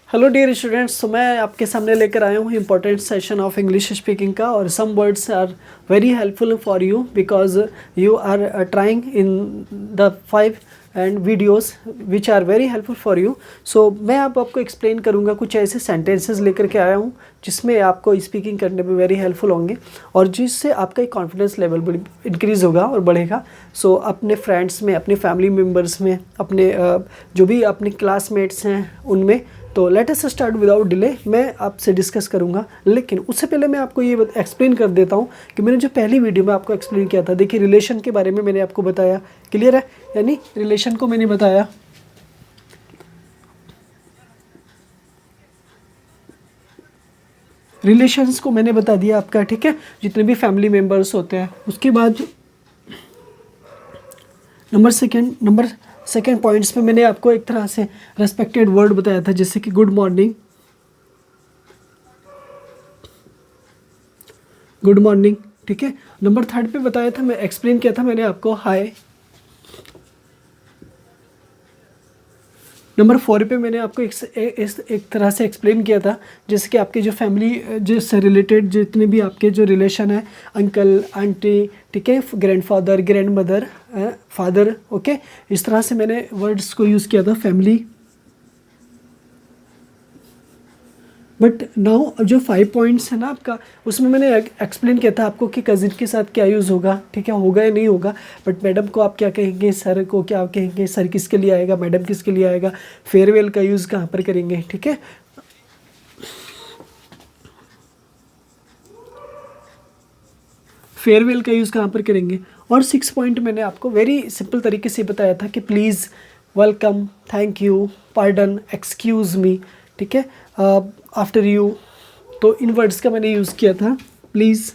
Hello dear students, तो मैं आपके सामने लेकर आया हूँ important session of English speaking का। और some words are very helpful for you because you are trying in the 5 and videos which are very helpful for you. So मैं आपको एक्सप्लेन करूँगा, कुछ ऐसे सेंटेंसेस लेकर के आया हूँ जिसमें आपको स्पीकिंग करने में वेरी हेल्पफुल होंगे और जिससे आपका कॉन्फिडेंस लेवल इंक्रीज़ होगा और बढ़ेगा। सो अपने फ्रेंड्स में, अपने फैमिली मेम्बर्स में, अपने जो भी अपने क्लासमेट्स हैं उनमें। तो let us start without delay. मैं आपसे डिस्कस करूंगा, लेकिन उससे पहले मैं आपको ये एक्सप्लेन कर देता हूँ कि मैंने जो पहली वीडियो में आपको एक्सप्लेन किया था, देखिए रिलेशन के बारे में मैंने आपको बताया, क्लियर है? यानी रिलेशन को मैंने बताया, रिलेशंस को मैंने बता दिया आपका, ठीक है, जितने भी फैमिली मेम्बर्स होते हैं। उसके बाद नंबर सेकेंड पॉइंट्स में मैंने आपको एक तरह से रेस्पेक्टेड वर्ड बताया था, जैसे कि गुड मॉर्निंग, गुड मॉर्निंग, ठीक है। नंबर थर्ड पे बताया था, मैं एक्सप्लेन किया था मैंने आपको, हाय। नंबर 4 पे मैंने आपको एक तरह से एक्सप्लेन किया था, जैसे कि आपके जो फैमिली जिससे रिलेटेड जितने भी आपके जो रिलेशन है, अंकल आंटी, ठीक है, grandfather, grand mother, father, okay. इस तरह से मैंने वर्ड्स को यूज़ किया था, फैमिली। बट नाउ जो 5 पॉइंट्स है ना आपका, उसमें मैंने एक्सप्लेन किया था आपको कि कज़िन के साथ क्या यूज़ होगा, ठीक है, होगा या नहीं होगा। बट मैडम को आप क्या कहेंगे, सर को क्या कहेंगे, सर किसके लिए आएगा, मैडम किसके लिए आएगा, फेयरवेल का यूज़ कहाँ पर करेंगे, ठीक है। फेयरवेल का यूज़ कहाँ पर करेंगे। और 6 पॉइंट मैंने आपको वेरी सिंपल तरीके से बताया था कि please, welcome, thank you, pardon, excuse me, ठीक है, आफ्टर यू। तो इन वर्ड्स का मैंने यूज़ किया था, प्लीज़,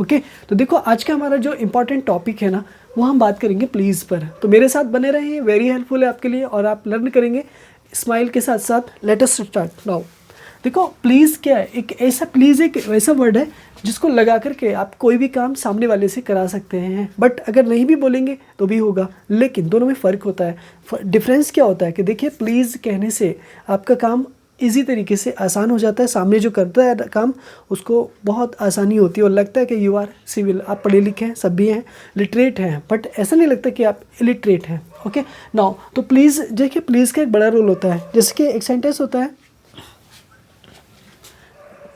ओके। तो देखो आज का हमारा जो इम्पोर्टेंट टॉपिक है ना, वो हम बात करेंगे प्लीज़ पर। तो मेरे साथ बने रहिए, वेरी हेल्पफुल है आपके लिए और आप लर्न करेंगे स्माइल के साथ साथ। Let us start now. देखो प्लीज़ क्या है, एक ऐसा प्लीज़ एक ऐसा वर्ड है जिसको लगा करके आप कोई भी काम सामने वाले से करा सकते हैं। बट अगर नहीं भी बोलेंगे तो भी होगा, लेकिन दोनों में फ़र्क होता है। डिफरेंस क्या होता है कि देखिए, प्लीज़ कहने से आपका काम इजी तरीके से आसान हो जाता है, सामने जो करता है काम उसको बहुत आसानी होती है और लगता है कि यू आर सिविल, आप पढ़े लिखे हैं, सब भी हैं, लिटरेट हैं, बट ऐसा नहीं लगता कि आप इलिटरेट हैं, ओके। नाउ तो प्लीज़ देखिए, प्लीज़ का एक बड़ा रोल होता है। जैसे कि एक सेंटेंस होता है,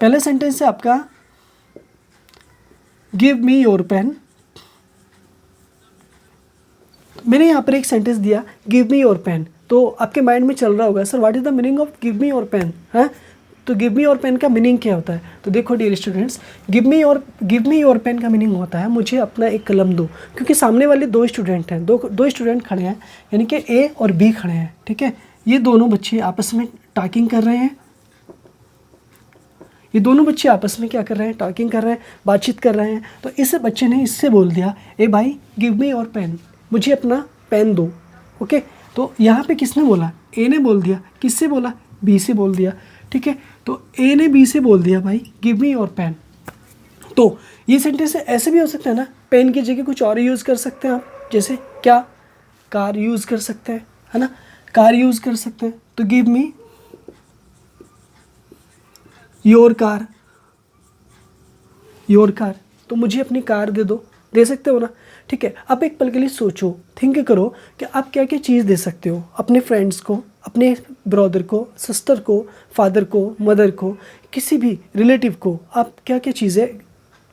पहले सेंटेंस है आपका, गिव मी योर पेन। मैंने यहाँ पर एक सेंटेंस दिया, गिव मी योर पेन, तो आपके माइंड में चल रहा होगा, sir what is the meaning of give me your pen, है? तो गिव मी योर पेन का मीनिंग क्या होता है? तो देखो dear students, give me your pen का मीनिंग होता है मुझे अपना एक कलम दो। क्योंकि सामने वाले दो स्टूडेंट हैं, दो स्टूडेंट खड़े हैं, यानी कि ए और बी खड़े हैं, ठीक है। ये दोनों बच्चे आपस में टॉकिंग कर रहे हैं, ये दोनों बच्चे आपस में क्या कर रहे हैं, टॉकिंग कर रहे हैं, बातचीत कर रहे हैं। तो इस बच्चे ने इससे बोल दिया, ए भाई गिव मी योर पेन, मुझे अपना पेन दो, ओके। तो यहाँ पे किसने बोला? ए ने बोल दिया। किससे बोला? बी से बोल दिया, ठीक है। तो ए ने बी से बोल दिया, भाई गिव मी योर पेन। तो ये सेंटेंस ऐसे भी हो सकता है ना, पेन की जगह कुछ और यूज़ कर सकते हैं आप, जैसे क्या, कार यूज़ कर सकते हैं, है ना, कार यूज़ कर सकते हैं। तो give me your car, your car, तो मुझे अपनी कार दे दो, दे सकते हो ना, ठीक है। अब एक पल के लिए सोचो, थिंक करो कि आप क्या क्या चीज़ दे सकते हो अपने फ्रेंड्स को, अपने ब्रदर को, सिस्टर को, फादर को, मदर को, किसी भी रिलेटिव को आप क्या क्या चीज़ें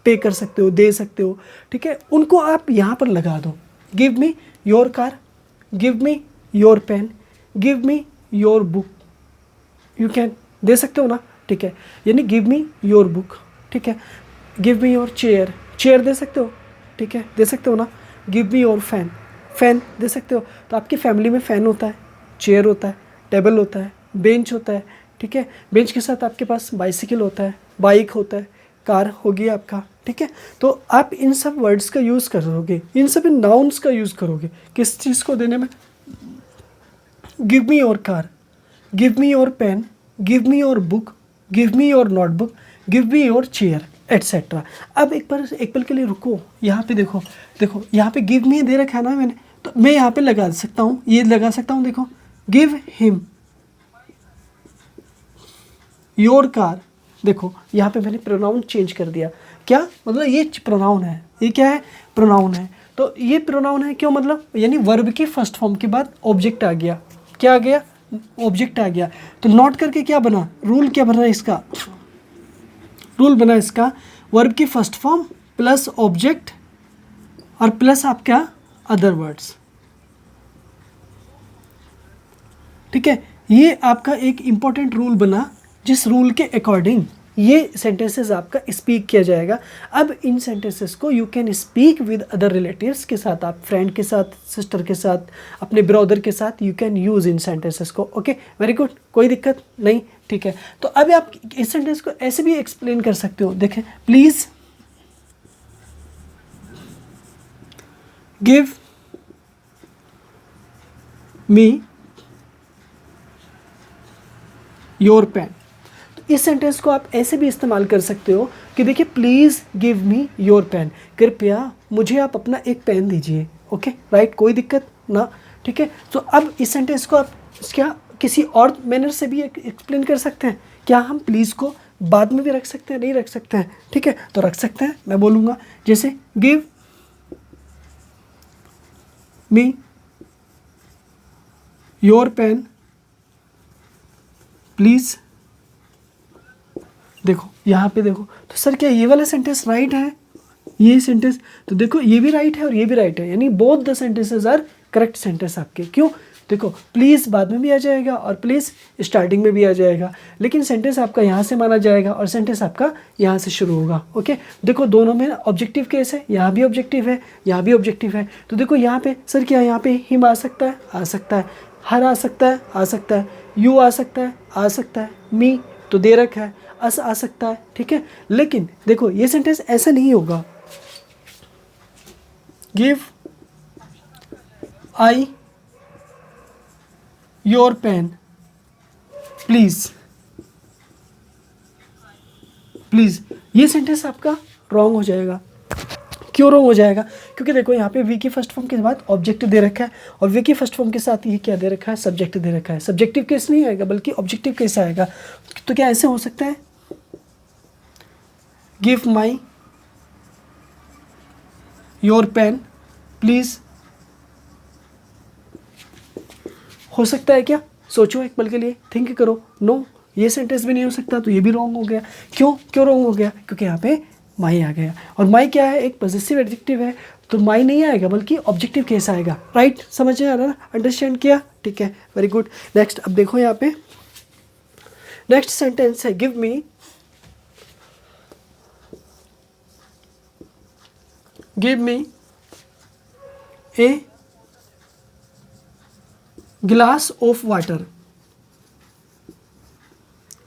पे कर सकते हो, दे सकते हो, ठीक है। उनको आप यहाँ पर लगा दो, give me your car, give me your pen, give me your book, you can, दे सकते हो ना, ठीक है। यानी गिव मी योर बुक, ठीक है, give me your chair, chair दे सकते हो, ठीक है, दे सकते हो ना। Give me your fan, fan दे सकते हो। तो आपकी फैमिली में फ़ैन होता है, चेयर होता है, टेबल होता है, बेंच होता है, ठीक है। बेंच के साथ आपके पास बाइसिकल होता है, बाइक होता है, कार होगी आपका, ठीक है। तो आप इन सब वर्ड्स का यूज़ करोगे, इन सब नाउन्स का यूज़ करोगे किस चीज़ को देने में? Give me your car, give me your pen, give me your book, give me your notebook, give me your chair, etcetera. अब एक पल के लिए रुको, यहाँ पे देखो यहाँ पे गिव मी दे रखा है ना मैंने, तो मैं यहाँ पे लगा सकता हूँ, ये लगा सकता हूँ, देखो गिव हिम योर कार। देखो यहाँ पे मैंने प्रोनाउन चेंज कर दिया। क्या मतलब, ये प्रोनाउन है, ये क्या है, प्रोनाउन है। तो ये प्रोनाउन है क्यों, मतलब यानी वर्ब के फर्स्ट फॉर्म के बाद ऑब्जेक्ट आ गया। क्या आ गया, ऑब्जेक्ट आ गया। तो नॉट करके क्या बना, रूल क्या बना इसका, रूल बना इसका वर्ब की फर्स्ट फॉर्म प्लस ऑब्जेक्ट और प्लस आपका अदर वर्ड्स। ठीक है, ये आपका एक इंपॉर्टेंट रूल बना, जिस रूल के अकॉर्डिंग ये सेंटेंसेस आपका स्पीक किया जाएगा। अब इन सेंटेंसेस को you can speak with other relatives के साथ, आप फ्रेंड के साथ, सिस्टर के साथ, अपने ब्रदर के साथ you can use in sentences को। ओके, वेरी गुड, कोई दिक्कत नहीं। ठीक है, तो अब आप इस सेंटेंस को ऐसे भी एक्सप्लेन कर सकते हो। देखें, please give me your pen. तो इस सेंटेंस को आप ऐसे भी इस्तेमाल कर सकते हो कि देखिए, please give me your pen, कृपया मुझे आप अपना एक पेन दीजिए। ओके, राइट, कोई दिक्कत ना। ठीक है, तो अब इस सेंटेंस को आप क्या किसी और मैनर से भी एक्सप्लेन कर सकते हैं। क्या हम प्लीज़ को बाद में भी रख सकते हैं, नहीं रख सकते हैं? ठीक है, तो रख सकते हैं। मैं बोलूँगा जैसे give me your pen please. देखो यहाँ पे देखो, तो सर क्या ये वाला सेंटेंस राइट है, ये सेंटेंस, तो देखो ये भी राइट है और ये भी राइट है, यानी both the sentences are correct sentence आपके। क्यों, देखो प्लीज़ बाद में भी आ जाएगा और प्लीज़ स्टार्टिंग में भी आ जाएगा, लेकिन सेंटेंस आपका यहाँ से माना जाएगा और सेंटेंस आपका यहाँ से शुरू होगा। ओके, देखो दोनों में ऑब्जेक्टिव केस है, यहाँ भी ऑब्जेक्टिव है, यहाँ भी ऑब्जेक्टिव है। तो देखो यहाँ पे सर क्या, यहाँ पे हिम आ सकता है, आ सकता है, हर आ सकता है, आ सकता है, यू आ सकता है, आ सकता है, मी तो दे रखा है, अस आ सकता है। ठीक है, लेकिन देखो ये सेंटेंस ऐसा नहीं होगा। Give I your pen please, please, ये सेंटेंस आपका रॉन्ग हो जाएगा। क्यों रॉन्ग हो जाएगा, क्योंकि देखो यहाँ पे वी की फर्स्ट फॉर्म के बाद ऑब्जेक्टिव दे रखा है और वी की फर्स्ट फॉर्म के साथ ये क्या दे रखा है, सब्जेक्ट दे रखा है। सब्जेक्टिव केस नहीं आएगा बल्कि ऑब्जेक्टिव केस आएगा। तो क्या ऐसे हो सकता है, give my your pen please, हो सकता है क्या? सोचो एक पल के लिए, थिंक करो। नो, ये सेंटेंस भी नहीं हो सकता, तो ये भी रॉन्ग हो गया। क्यों क्यों रॉन्ग हो गया, क्योंकि यहाँ पे माई आ गया और माई क्या है, एक पॉजेसिव एडजेक्टिव है, तो माई नहीं आएगा बल्कि ऑब्जेक्टिव केस आएगा। राइट, समझ में आ रहा है, अंडरस्टैंड किया? ठीक है, वेरी गुड। नेक्स्ट, अब देखो यहाँ पे नेक्स्ट सेंटेंस है give me a glass of water.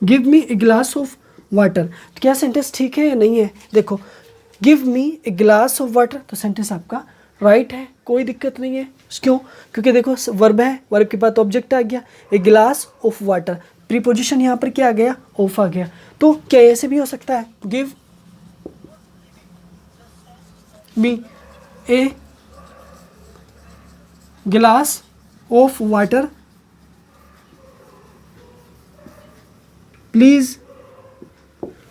Give me a glass of water, तो क्या सेंटेंस ठीक है या नहीं है? देखो, give me a glass of water, तो सेंटेंस आपका राइट है, कोई दिक्कत नहीं है। क्यों? क्योंकि देखो वर्ब है, वर्ब के बाद ऑब्जेक्ट आ गया, a glass of water, preposition यहाँ पर क्या आ गया, ऑफ आ गया। तो क्या ऐसे भी हो सकता है, गिव मी ए गिलास ऑफ वाटर प्लीज़,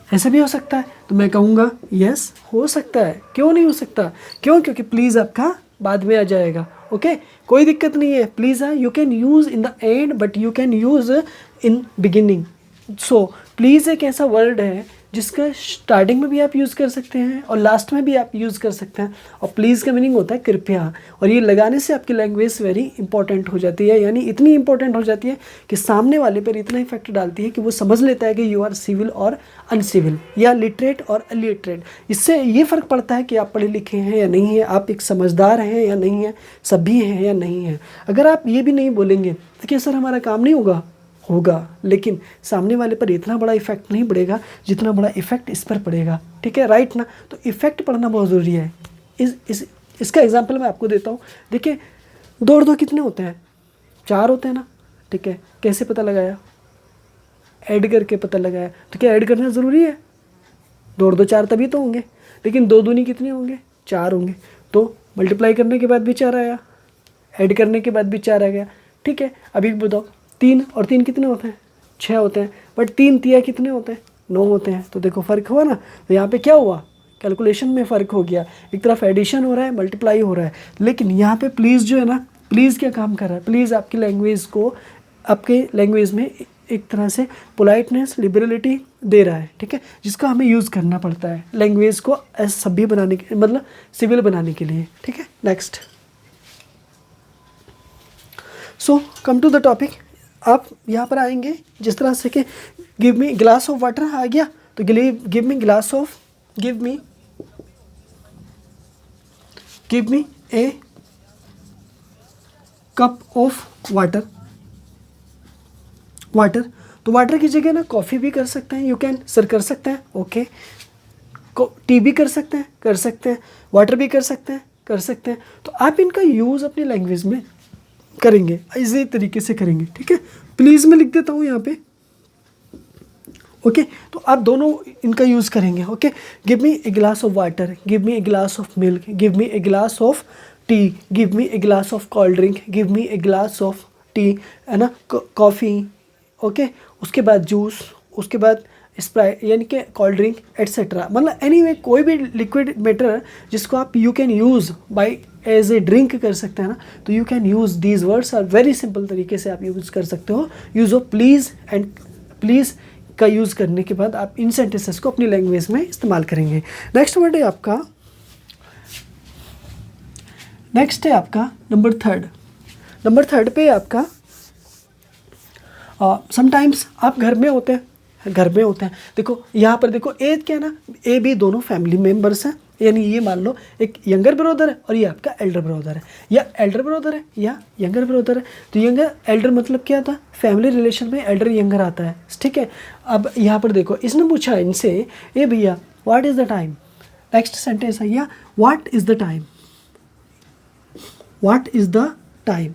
ऐसा भी हो सकता है? तो मैं कहूँगा यस, हो सकता है। क्यों नहीं हो सकता? क्यों? क्योंकि प्लीज़ आपका बाद में आ जाएगा। ओके, कोई दिक्कत नहीं है। प्लीज़ है, you can use in the end but you can use in beginning. So please एक ऐसा वर्ड है जिसका स्टार्टिंग में भी आप यूज़ कर सकते हैं और लास्ट में भी आप यूज़ कर सकते हैं। और प्लीज़ का मीनिंग होता है कृपया, और ये लगाने से आपकी लैंग्वेज वेरी इंपॉर्टेंट हो जाती है, यानी इतनी इंपॉर्टेंट हो जाती है कि सामने वाले पर इतना इफेक्ट डालती है कि वो समझ लेता है कि यू आर सिविल और अनसिविल, या लिटरेट और अलिटरेट। इससे ये फ़र्क पड़ता है कि आप पढ़े लिखे हैं या नहीं है, आप एक समझदार हैं या नहीं है, सभी हैं या नहीं है। अगर आप ये भी नहीं बोलेंगे तो क्या सर हमारा काम नहीं होगा, लेकिन सामने वाले पर इतना बड़ा इफेक्ट नहीं पड़ेगा जितना बड़ा इफेक्ट इस पर पड़ेगा। ठीक है, राइट ना? तो इफेक्ट पड़ना बहुत ज़रूरी है। इसका एग्जांपल मैं आपको देता हूँ। देखिए, दो कितने होते हैं? 4 होते हैं ना। ठीक है, कैसे पता लगाया? ऐड करके पता लगाया। तो क्या ऐड करना ज़रूरी है? 2 4 तभी तो होंगे, लेकिन 2 दूनी कितने होंगे? 4 होंगे। तो मल्टीप्लाई करने के बाद भी 4 आया, ऐड करने के बाद भी 4 आ गया, ठीक है। अभी बताओ 3 और 3 कितने होते हैं? 6 होते हैं, बट 3 तिया कितने होते हैं? 9 होते हैं। तो देखो फ़र्क हुआ ना। तो यहाँ पे क्या हुआ, कैलकुलेशन में फ़र्क हो गया, एक तरफ एडिशन हो रहा है, मल्टीप्लाई हो रहा है। लेकिन यहाँ पे प्लीज़ जो है ना, प्लीज़ क्या काम कर रहा है, प्लीज़ आपकी लैंग्वेज को, आपके लैंग्वेज में एक तरह से पोलाइटनेस, लिबरलिटी दे रहा है, ठीक है, जिसका हमें यूज़ करना पड़ता है लैंग्वेज को एज सभ्य बनाने के, मतलब सिविल बनाने के लिए, ठीक है। Next, so come to the topic. आप यहाँ पर आएंगे जिस तरह से कि give me glass of water आ गया, तो give me glass of, give me a cup of water. तो वाटर की जगह ना कॉफ़ी भी कर सकते हैं, यू कैन सर कर सकते हैं, ओके। टी भी कर सकते हैं, वाटर भी कर सकते हैं। तो आप इनका यूज़ अपनी लैंग्वेज में करेंगे, इसी तरीके से करेंगे, ठीक है। प्लीज़ मैं लिख देता हूँ यहाँ पे, ओके। तो आप दोनों इनका यूज़ करेंगे, okay. Give me a glass of water, give me a glass of milk, give me a glass of T, give me a glass of cold drink, give me a glass of T, है ना, coffee, okay. उसके बाद juice, उसके बाद Sprite यानी कि cold drink etcetera, मतलब anyway कोई भी लिक्विड मैटर जिसको आप you can use by as a drink कर सकते हैं ना, तो you can use these words are very simple तरीके से आप यूज़ कर सकते हो। Use of please and please का यूज़ करने के बाद आप इन सेंटेंसेस को अपनी लैंग्वेज में इस्तेमाल करेंगे। नेक्स्ट वर्ड है आपका, नंबर थर्ड पे आपका समटाइम्स आप घर में होते हैं, देखो यहाँ पर देखो ए क्या है ना, ए भी दोनों फैमिली मेम्बर्स हैं, यानी ये मान लो एक यंगर ब्रदर है और ये आपका एल्डर ब्रदर है, या एल्डर ब्रदर है या यंगर ब्रदर है। तो यंगर एल्डर मतलब क्या था, फैमिली रिलेशन में एल्डर यंगर आता है, ठीक है। अब यहाँ पर देखो इसने पूछा इनसे, ए भैया what is the time, next sentence है या व्हाट इज़ द टाइम,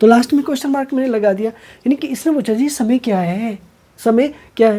तो लास्ट में क्वेश्चन मार्क मैंने लगा दिया, यानी कि इसने पूछा जी समय क्या है,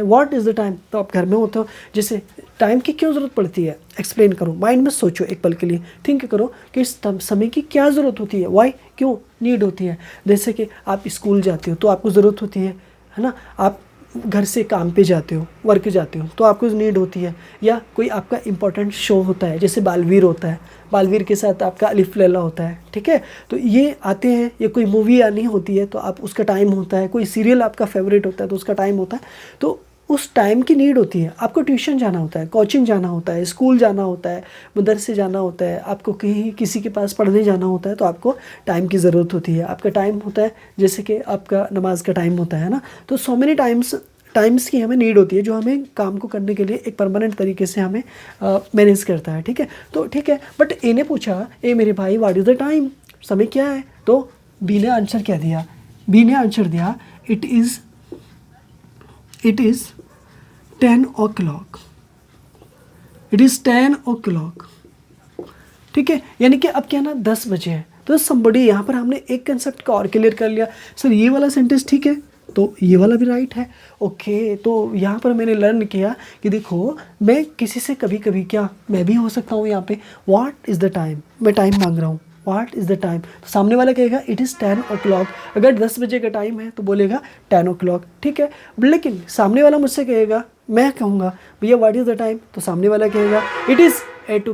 व्हाट इज़ द टाइम। तो आप घर में होते हो, जैसे टाइम की क्यों ज़रूरत पड़ती है, एक्सप्लेन करो, माइंड में सोचो एक पल के लिए, थिंक करो कि इस समय की क्या ज़रूरत होती है, वाई, क्यों, नीड होती है। जैसे कि आप स्कूल जाते हो तो आपको ज़रूरत होती है ना, आप घर से काम पे जाते हो, वर्क जाते हो तो आपको नीड होती है, या कोई आपका इंपॉर्टेंट शो होता है जैसे बालवीर होता है, बालवीर के साथ आपका अलिफ लैला होता है, ठीक है। तो ये आते हैं, या कोई मूवी आनी होती है तो आप उसका टाइम होता है, कोई सीरियल आपका फेवरेट होता है तो उसका टाइम होता है, तो उस टाइम की नीड होती है। आपको ट्यूशन जाना होता है, कोचिंग जाना होता है, स्कूल जाना होता है, मदरसे जाना होता है, आपको कहीं किसी के पास पढ़ने जाना होता है, तो आपको टाइम की ज़रूरत होती है। आपका टाइम होता है जैसे कि आपका नमाज का टाइम होता है ना, तो सो मेनी टाइम्स की हमें नीड होती है, जो हमें काम को करने के लिए एक परमानेंट तरीके से हमें मैनेज करता है, ठीक है। तो ठीक है, बट ए ने पूछा, ए मेरे भाई व्हाट इज़ द टाइम, समय क्या है, तो बी ने आंसर क्या दिया, it is 10 o'clock, it is 10 o'clock, ठीक है। यानी कि अब क्या ना 10 बजे है, तो समबडी यहाँ पर हमने एक कंसेप्ट का और क्लियर कर लिया, सर ये वाला सेंटेंस ठीक है तो ये वाला भी राइट है, ओके। तो यहाँ पर मैंने लर्न किया कि देखो मैं किसी से कभी कभी क्या मैं भी हो सकता हूँ यहाँ पे, व्हाट इज़ द टाइम, मैं टाइम मांग रहा हूँ, व्हाट इज़ द टाइम, तो सामने वाला कहेगा इट इज़ 10 o'clock, अगर 10 बजे का टाइम है तो बोलेगा 10 o'clock, ठीक है। लेकिन सामने वाला मुझसे कहेगा, मैं कहूँगा भैया व्हाट इज़ द टाइम, तो सामने वाला कहेगा it is 8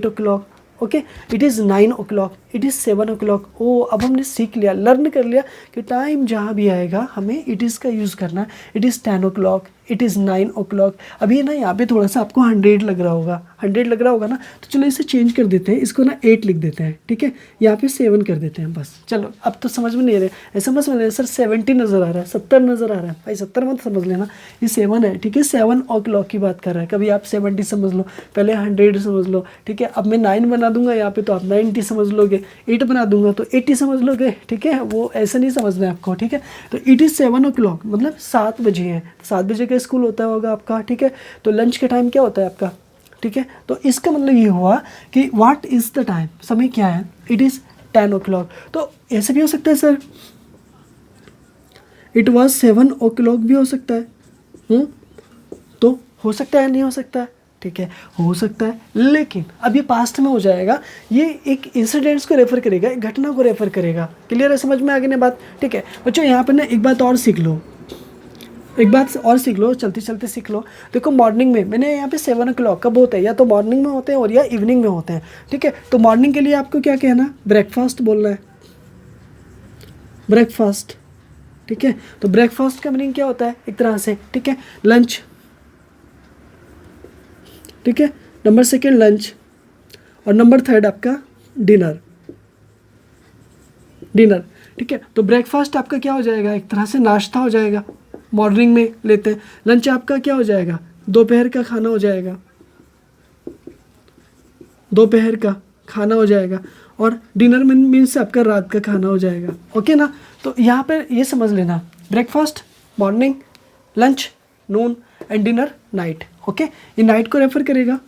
o'clock, okay, it is 9 o'clock, it is 7 o'clock। ओ अब हमने सीख लिया, लर्न कर लिया कि टाइम जहाँ भी आएगा हमें इट इज़ का यूज़ करना है। It is 10 o'clock, it is 9 o'clock। अभी ना यहाँ पे थोड़ा सा आपको 100 लग रहा होगा, ना, तो चलो इसे चेंज कर देते हैं, इसको ना 8 लिख देते हैं, ठीक है। यहाँ पे 7 कर देते हैं बस। चलो अब तो समझ में नहीं आ रहा है, ऐसा मत समझ लेना सर 70 नज़र आ रहा है, 70 नज़र आ रहा है, भाई 70 मत समझ लेना, ये 7 है, ठीक है। 7 o'clock की बात कर रहा है, कभी आप 70 समझ लो, पहले 100 समझ लो, ठीक है। अब मैं 9 बना दूंगा यहाँ पे तो आप 90 समझ लोगे, 8 बना दूंगा तो 80 समझ लोगे, ठीक है। वो ऐसा नहीं समझना है आपको, ठीक है। तो इट इज़ 7 o'clock मतलब 7 बजे है, 7 बजे का स्कूल होता होगा आपका, ठीक है। तो लंच के टाइम क्या होता है आपका, ठीक है। तो इसका मतलब ये हुआ कि व्हाट इज़ द टाइम, समय क्या है, इट इज़ 10 o'clock। तो ऐसे भी हो सकता है सर, इट वाज 7 o'clock भी हो सकता है, तो हो सकता है नहीं हो सकता है, ठीक है, हो सकता है, लेकिन अब ये पास्ट में हो जाएगा, ये एक इंसिडेंट्स को रेफर करेगा, एक घटना को रेफर करेगा। क्लियर है, समझ में आ गई ना बात? ठीक है बच्चों, यहाँ पर ना एक बात और सीख लो, एक बात और सीख लो, चलते चलते सीख लो। देखो मॉर्निंग में मैंने यहाँ पे 7 o'clock कब होते हैं, या तो मॉर्निंग में होते हैं और या इवनिंग में होते हैं। ठीक है, तो मॉर्निंग के लिए आपको क्या कहना, ब्रेकफास्ट बोलना है, ब्रेकफास्ट। ठीक है, तो ब्रेकफास्ट का मीनिंग क्या होता है एक तरह से, ठीक है, लंच। ठीक है, नंबर 2 लंच, और नंबर 3 आपका डिनर, डिनर। ठीक है, तो ब्रेकफास्ट आपका क्या हो जाएगा, एक तरह से नाश्ता हो जाएगा, मॉर्निंग में लेते हैं। लंच आपका क्या हो जाएगा, दोपहर का खाना हो जाएगा, दोपहर का खाना हो जाएगा, और डिनर मीन्स आपका रात का खाना हो जाएगा। ओके ना, तो यहाँ पे ये समझ लेना, breakfast morning, lunch Noon, and dinner night. Okay, ये नाइट को रेफर करेगा,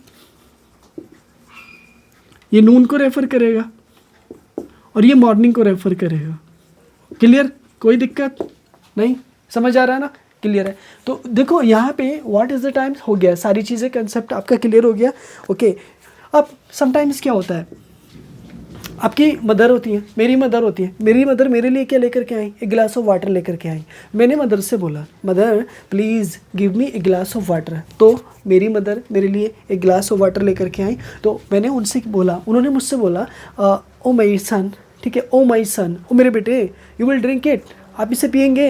ये नून को रेफर करेगा, और ये मॉर्निंग को रेफर करेगा। क्लियर, कोई दिक्कत नहीं, समझ आ रहा है ना? क्लियर है। तो देखो यहाँ पे व्हाट इज़ द टाइम हो गया, सारी चीज़ें कंसेप्ट आपका क्लियर हो गया। ओके, अब समटाइम्स क्या होता है, आपकी मदर होती है, मेरी मदर होती है, मेरी मदर मेरे लिए क्या लेकर के आई, एक गिलास ऑफ वाटर लेकर के आई। मैंने मदर से बोला, मदर प्लीज़ गिव मी ए गिलास ऑफ वाटर, तो मेरी मदर मेरे लिए एक गिलास ऑफ वाटर लेकर के आई। तो मैंने उनसे बोला, उन्होंने मुझसे बोला ओ माई सन, ठीक है, ओ माई सन, ओ मेरे बेटे, यू विल ड्रिंक इट, आप इसे पियेंगे,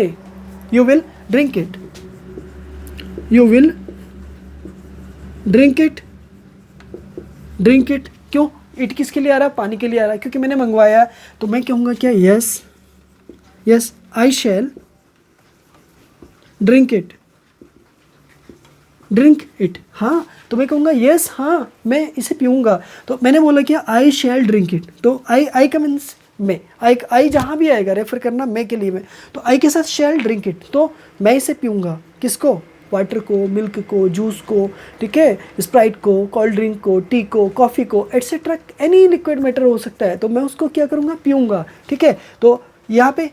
you will drink it, you will drink it, drink it. क्यों, इट किसके लिए आ रहा है, पानी के लिए आ रहा है, क्योंकि मैंने मंगवाया। तो मैं कहूँगा क्या, yes yes I shall drink it, drink it. हाँ, तो मैं कहूँगा यस, हाँ मैं इसे पीऊँगा। तो मैंने बोला क्या, आई शैल ड्रिंक इट, तो आई का मीन्स मैं, आई जहाँ भी आएगा रेफर करना मैं के लिए मैं, तो आई के साथ शैल ड्रिंक इट, तो मैं इसे पीऊँगा। किसको, वाटर को, मिल्क को, जूस को, ठीक है, स्प्राइट को, कोल्ड ड्रिंक को, टी को, कॉफ़ी को, एट्सेट्रा, एनी लिक्विड मैटर हो सकता है, तो मैं उसको क्या करूँगा, पीऊँगा। ठीक है, तो यहाँ पे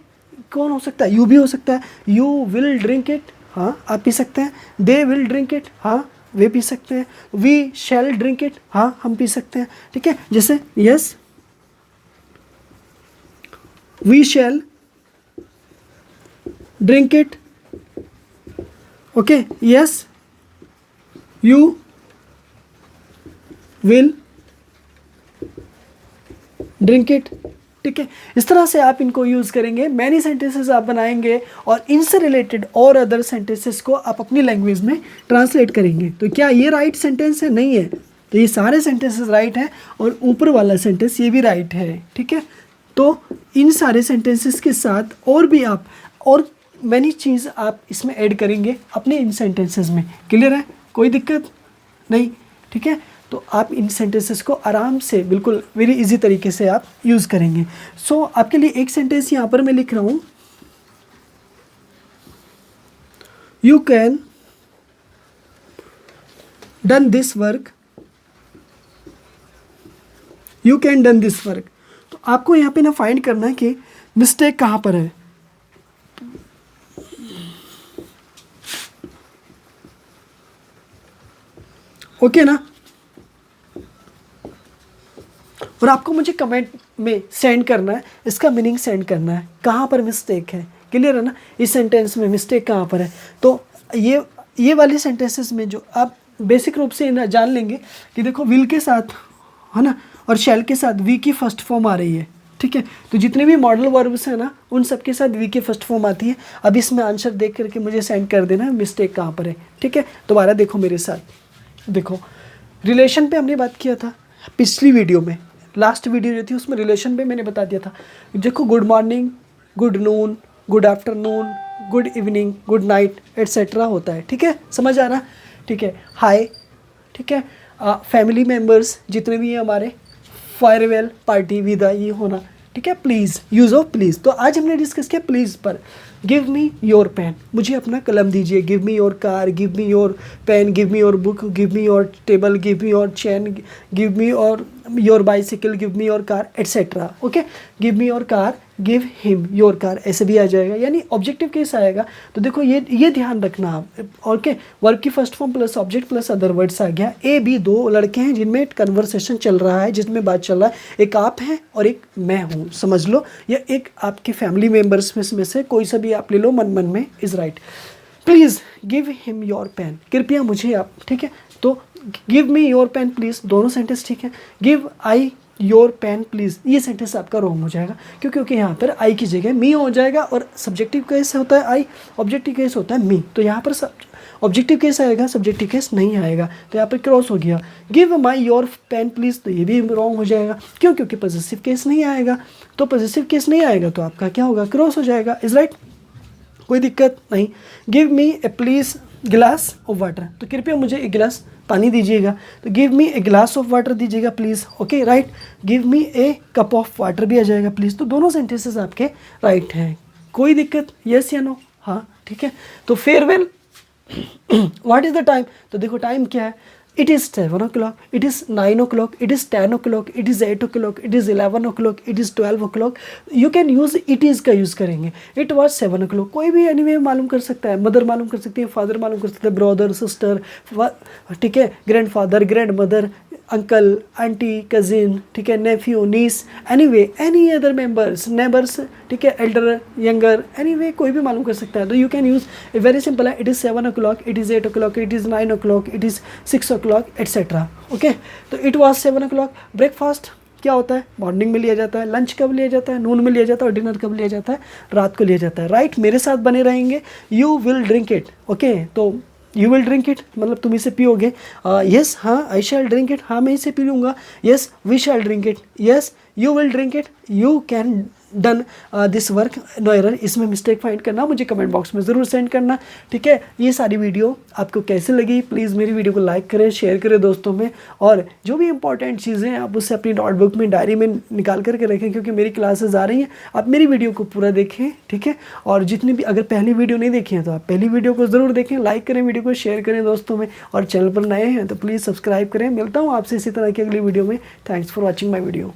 कौन हो सकता है, यू भी हो सकता है, यू विल ड्रिंक इट, हाँ आप पी सकते हैं, दे विल ड्रिंक इट, हाँ वे पी सकते हैं, वी शैल ड्रिंक इट, हाँ हम पी सकते हैं। ठीक है, जैसे yes we shall drink it, okay, yes you will drink it. ठीक है, इस तरह से आप इनको यूज़ करेंगे, मैनी सेंटेंसेस आप बनाएंगे, और इनसे रिलेटेड और अदर सेंटेंसेस को आप अपनी लैंग्वेज में ट्रांसलेट करेंगे। तो क्या ये राइट सेंटेंस है, नहीं है, तो ये सारे सेंटेंसेस राइट हैं, और ऊपर वाला सेंटेंस ये भी राइट है। ठीक है, तो इन सारे सेंटेंसेस के साथ और भी आप और मैनी चीज़ आप इसमें ऐड करेंगे अपने इन सेंटेंसेस में। क्लियर है, कोई दिक्कत नहीं? ठीक है, तो आप इन सेंटेंसेस को आराम से बिल्कुल वेरी इजी तरीके से आप यूज़ करेंगे। सो आपके लिए एक सेंटेंस यहाँ पर मैं लिख रहा हूँ, you can done this work, you can done this work. तो आपको यहाँ पे ना फाइंड करना है कि मिस्टेक कहाँ पर है। ओके ना, और आपको मुझे कमेंट में सेंड करना है, इसका मीनिंग सेंड करना है, कहाँ पर मिस्टेक है। क्लियर है ना, इस सेंटेंस में मिस्टेक कहाँ पर है। तो ये वाले सेंटेंसेस में जो आप बेसिक रूप से जान लेंगे कि देखो विल के साथ है ना, और शैल के साथ वी की फर्स्ट फॉर्म आ रही है। ठीक है, तो जितने भी मॉडल वर्ब्स हैं ना, उन सब के साथ वी की फर्स्ट फॉर्म आती है। अब इसमें आंसर देख करके मुझे सेंड कर देना मिस्टेक कहाँ पर है। ठीक है, दोबारा देखो मेरे साथ, देखो रिलेशन पे हमने बात किया था पिछली वीडियो में, लास्ट वीडियो जो थी उसमें रिलेशन पे मैंने बता दिया था। देखो good morning, good noon, good afternoon, good evening, good night etcetera होता है। ठीक है, समझ आ रहा? ठीक है, हाय, ठीक है, फैमिली मेम्बर्स जितने भी हैं हमारे, फेयरवेल पार्टी, विदा, ये होना। ठीक है, प्लीज़, यूज़ ऑफ प्लीज़। तो आज हमने डिस्कस किया प्लीज़ पर। गिव मी योर पेन, मुझे अपना कलम दीजिए। Give me your car, give me your pen, give me your book, give me your table, give me your chain, give me your bicycle, give me your car etcetera. Okay, give me your car give him your car, ऐसे भी आ जाएगा, यानी objective case आएगा। तो देखो ये ध्यान रखना आप। ओके, वर्ब की first form plus object plus other words आ गया। ए बी दो लड़के हैं जिनमें कन्वर्सेशन चल रहा है, जिसमें बात चल रहा है, एक आप हैं और एक मैं हूँ, समझ लो, या एक आपके फैमिली मेम्बर्स में से कोई सा भी आप ले लो, मन मन में is right. Please give him your pen, कृपया मुझे आप, ठीक है, तो give me your pen please, दोनों सेंटेंस ठीक है। Give I your pen please, ये सेंटेंस आपका रॉन्ग हो जाएगा, क्योंकि यहाँ पर आई की जगह मी हो जाएगा, और सब्जेक्टिव केस होता है आई, ऑब्जेक्टिव केस होता है मी, तो यहाँ पर ऑब्जेक्टिव केस आएगा, सब्जेक्टिव केस नहीं आएगा, तो यहाँ पर क्रॉस हो गया। Give my your pen please, तो ये भी रॉन्ग हो जाएगा, क्यों, क्योंकि पॉजिटिव केस नहीं आएगा, तो पॉजिटिव केस नहीं आएगा तो आपका क्या होगा, क्रॉस हो जाएगा, इज राइट, कोई दिक्कत नहीं। गिव मी ए प्लीज़ गिलास ऑफ वाटर, तो कृपया मुझे एक गिलास पानी दीजिएगा, तो गिव मी ए गिलास ऑफ वाटर दीजिएगा please, okay right. Give me a cup of water भी आ जाएगा प्लीज़, तो दोनों सेंटेंसेस आपके राइट हैं, कोई दिक्कत, यस या नो, हाँ ठीक है। तो farewell, what is the time, तो देखो टाइम क्या है, it is 7 o'clock, it is 9 o'clock, it is 10 o'clock, it is 8 o'clock, it is 11 o'clock, it is 12 o'clock, you can use it is का यूज़ करेंगे। it was 7 o'clock, कोई भी anyway मालूम कर सकता है, मदर मालूम कर सकती है, फादर मालूम कर सकता है, ब्रदर सिस्टर, ठीक है, grandfather grandmother, uncle aunty cousin, ठीक है, nephew niece, anyway any other members neighbours, ठीक है, एल्डर यंगर, एनीवे कोई भी मालूम कर सकता है, तो you can use, very simple है, it is 7 o'clock, it is 8 o'clock, it is 9 o'clock, it is 6 o'clock etcetera, okay. तो इट वॉज 7 o'clock। ब्रेकफास्ट क्या होता है, मॉर्निंग में लिया जाता है, लंच कब लिया जाता है, नून में लिया जाता है, और डिनर कब लिया जाता है, रात को लिया जाता है, राइट। मेरे साथ बने रहेंगे, you will drink it, okay, तो यू विल ड्रिंक इट मतलब तुम इसे पियोगे, यस, हाँ, आई शैल ड्रिंक इट, हाँ मैं इसे पी लूँगा, yes, we shall drink it, yes, you will drink it, you can done this work, no error. इसमें मिस्टेक फाइंड करना मुझे कमेंट बॉक्स में ज़रूर सेंड करना, ठीक है। ये सारी वीडियो आपको कैसे लगी, प्लीज़ मेरी वीडियो को लाइक करें, शेयर करें दोस्तों में, और जो भी इंपॉर्टेंट चीज़ें हैं आप उससे अपनी नोटबुक में, डायरी में निकाल करके रखें, क्योंकि मेरी क्लासेस आ रही हैं, आप मेरी वीडियो को पूरा देखें, ठीक है। और जितनी भी, अगर पहली वीडियो नहीं देखी है तो आप पहली वीडियो को ज़रूर देखें, लाइक करें, वीडियो को शेयर करें दोस्तों में, और चैनल पर नए हैं तो प्लीज़ सब्सक्राइब करें। मिलता हूँ आपसे इसी तरह की अगली वीडियो में। Thanks for watching my video.